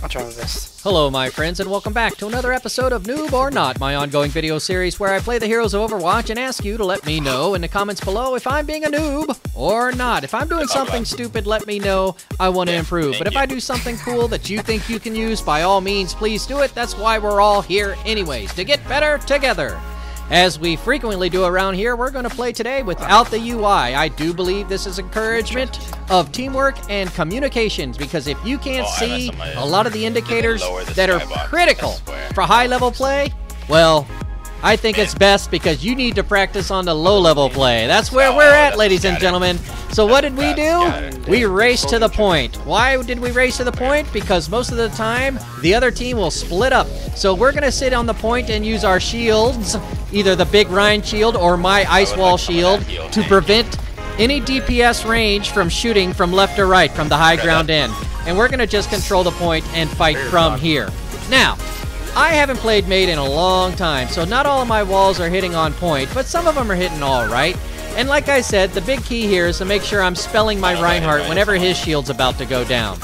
I'll try my best. Hello my friends and welcome back to another episode of Noob or Not, my ongoing video series where I play the heroes of Overwatch and ask you to let me know in the comments below if I'm being a noob or not. If I'm doing something stupid, let me know. I want to improve. But if I do something cool that you think you can use, by all means, please do it. That's why we're all here anyways, to get better together. As we frequently do around here, we're going to play today without the UI. I do believe this is encouragement of teamwork and communications, because if you can't see a lot of the indicators that are critical for high-level play, well, I think it's best because you need to practice on the low-level play. That's where we're at, ladies and gentlemen. So what did we do? We raced to the point. Why did we race to the point? Because most of the time, the other team will split up. So we're going to sit on the point and use our shields, either the big Rhine shield or my ice wall shield, to prevent any DPS range from shooting from left or right from the high ground end. And we're going to just control the point and fight from here. Now, I haven't played Mate in a long time, so not all of my walls are hitting on point, but some of them are hitting all right. And like I said, the big key here is to make sure I'm spelling my Reinhardt whenever his shield's about to go down.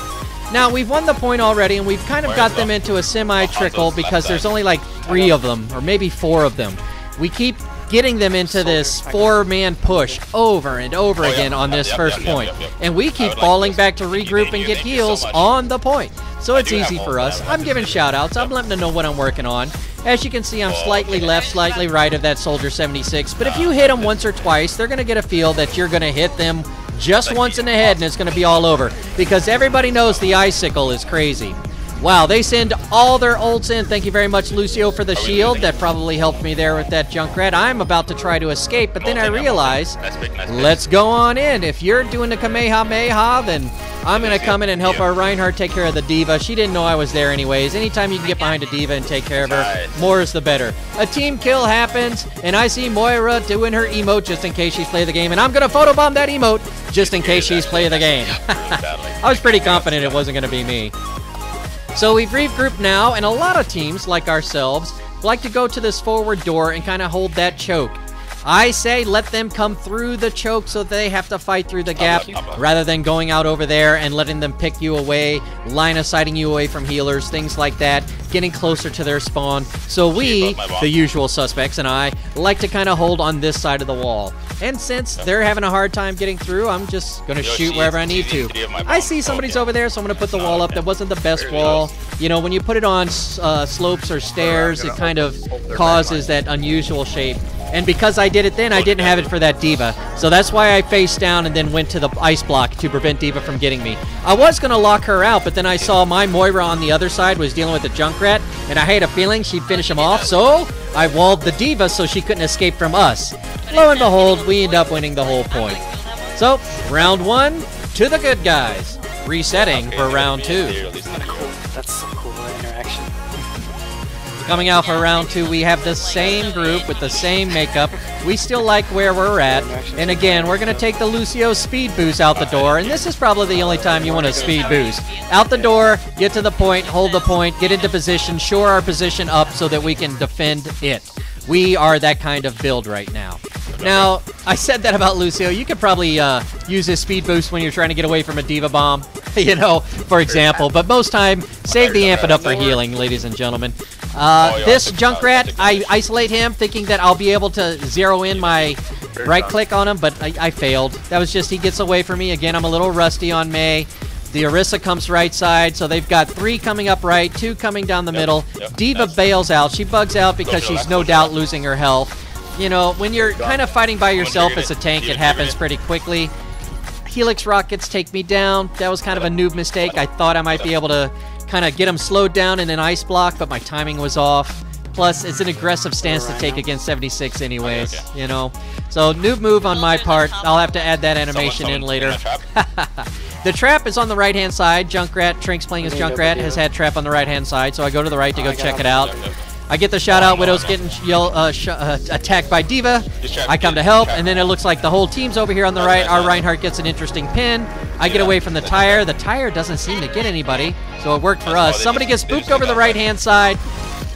Now, we've won the point already, and we've kind of got them into a semi-trickle because there's only like 3 of them, or maybe 4 of them. We keep getting them into this 4-man push over and over again on this first point. And we keep falling back to regroup and get heals on the point. So it's easy for us. I'm giving shout-outs. I'm letting them know what I'm working on. As you can see, I'm slightly left, slightly right of that Soldier 76. But if you hit them once or twice, they're going to get a feel that you're going to hit them just once in the head and it's going to be all over. Because everybody knows the icicle is crazy. Wow, they send all their ults in. Thank you very much, Lucio, for the shield. That probably helped me there with that Junkrat. I'm about to try to escape, but then I realize, let's go on in. If you're doing the Kamehameha, then I'm going to come in and help our Reinhardt take care of the D.Va. She didn't know I was there anyways. Anytime you can get behind a D.Va and take care of her, more is the better. A team kill happens, and I see Moira doing her emote just in case she's playing the game, and I'm going to photobomb that emote just in case she's playing the game. I was pretty confident it wasn't going to be me. So we've regrouped now, and a lot of teams, like ourselves, like to go to this forward door and kind of hold that choke. I say let them come through the choke so they have to fight through the gap rather than going out over there and letting them pick you away, line of sighting you away from healers, things like that, getting closer to their spawn. So we, the usual suspects, and I, like to kind of hold on this side of the wall. And since they're having a hard time getting through, I'm just going to shoot wherever I need to. I see somebody's over there, so I'm going to put the wall up. That wasn't the best wall. You know, when you put it on slopes or stairs, it kind of causes that unusual shape. And because I did it then, I didn't have it for that D.Va. So that's why I faced down and then went to the ice block to prevent D.Va from getting me. I was going to lock her out, but then I saw my Moira on the other side was dealing with the Junkrat, and I had a feeling she'd finish him off, so I walled the D.Va so she couldn't escape from us. Lo and behold, we end up winning the whole point. So, round 1 to the good guys. Resetting for round 2. That's some cool interaction. Coming out for round 2, we have the same group with the same makeup. We still like where we're at. And again, we're going to take the Lucio speed boost out the door. And this is probably the only time you want a speed boost. Out the door, get to the point, hold the point, get into position, shore our position up so that we can defend it. We are that kind of build right now. Now, I said that about Lucio. You could probably use his speed boost when you're trying to get away from a D.Va bomb, you know, for example. But most time, save the amp it up for healing, ladies and gentlemen. This Junkrat, I isolate him thinking that I'll be able to zero in my right click on him, but I failed. That was just, he gets away from me. Again, I'm a little rusty on Mei. The Orisa comes right side, so they've got 3 coming up right, 2 coming down the middle. D.Va bails out. She bugs out because she's no doubt losing her health. You know, when you're kind of fighting by yourself as a tank, it happens pretty quickly. Helix rockets take me down. That was kind of a noob mistake. I thought I might be able to kind of get them slowed down in an ice block, but my timing was off. Plus, it's an aggressive stance to take against 76 anyways, you know. So, noob move on my part. I'll have to add that animation in later. The trap is on the right-hand side. Junkrat, Trink's playing as Junkrat, has had trap on the right-hand side, so I go to the right to go check it out. I get the shout-out. Widow's getting attacked by D.Va. I come to help, and then it looks like the whole team's over here on the right. Our Reinhardt gets an interesting pin. I get away from the tire. The tire doesn't seem to get anybody, so it worked for us. Somebody gets spooked over the right-hand side.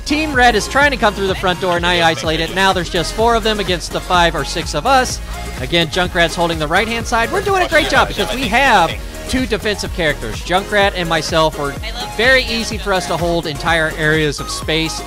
Team Red is trying to come through the front door, and I isolate it. Now there's just 4 of them against the 5 or 6 of us. Again, Junkrat's holding the right-hand side. We're doing a great job because we have 2 defensive characters. Junkrat and myself are very easy for us to hold entire areas of space.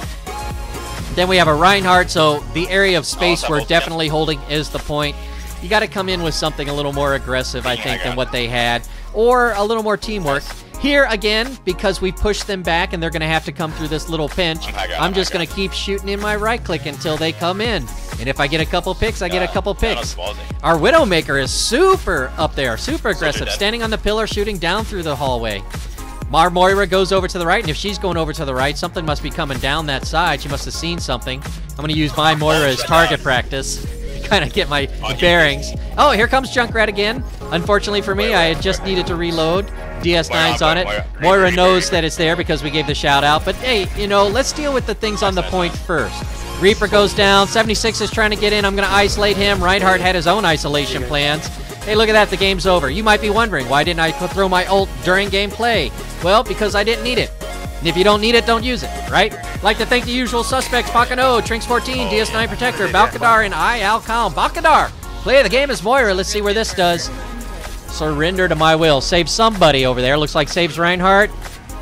Then we have a Reinhardt, so the area of space we're definitely holding is the point. You got to come in with something a little more aggressive, I think, than what they had, or a little more teamwork. Here, again, because we pushed them back and they're going to have to come through this little pinch, I'm just going to keep shooting in my right click until they come in. And if I get a couple picks, I get a couple picks. Our Widowmaker is super up there, super aggressive, standing on the pillar, shooting down through the hallway. Moira goes over to the right, and if she's going over to the right, something must be coming down that side. She must have seen something. I'm going to use my Moira as target practice. Kind of get my bearings. Oh, here comes Junkrat again. Unfortunately for me, I just needed to reload. DS9's on it. Moira knows that it's there because we gave the shout out. But hey, you know, let's deal with the things on the point first. Reaper goes down. 76 is trying to get in. I'm going to isolate him. Reinhardt had his own isolation plans. Hey, look at that. The game's over. You might be wondering, why didn't I throw my ult during gameplay? Well, because I didn't need it. And if you don't need it, don't use it, right? Like to thank the usual suspects, Pakano, Trinks14, DS9 Protector, Balkadar, and Alcalm. Balkadar, play of the game is Moira. Let's see where this does. Surrender to my will. Save somebody over there. Looks like saves Reinhardt.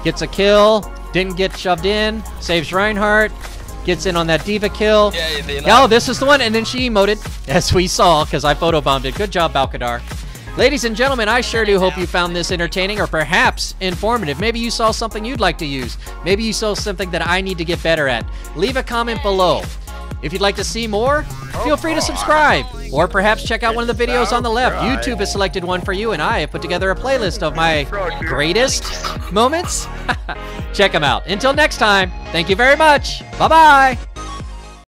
Gets a kill. Didn't get shoved in. Saves Reinhardt. Gets in on that diva kill. Oh, this is the one. And then she emoted, as we saw, because I photobombed it. Good job, Balkadar. Ladies and gentlemen, I sure do hope you found this entertaining or perhaps informative. Maybe you saw something you'd like to use. Maybe you saw something that I need to get better at. Leave a comment below. If you'd like to see more, feel free to subscribe. Or perhaps check out one of the videos on the left. YouTube has selected one for you, and I have put together a playlist of my greatest moments. Check them out. Until next time, thank you very much. Bye-bye.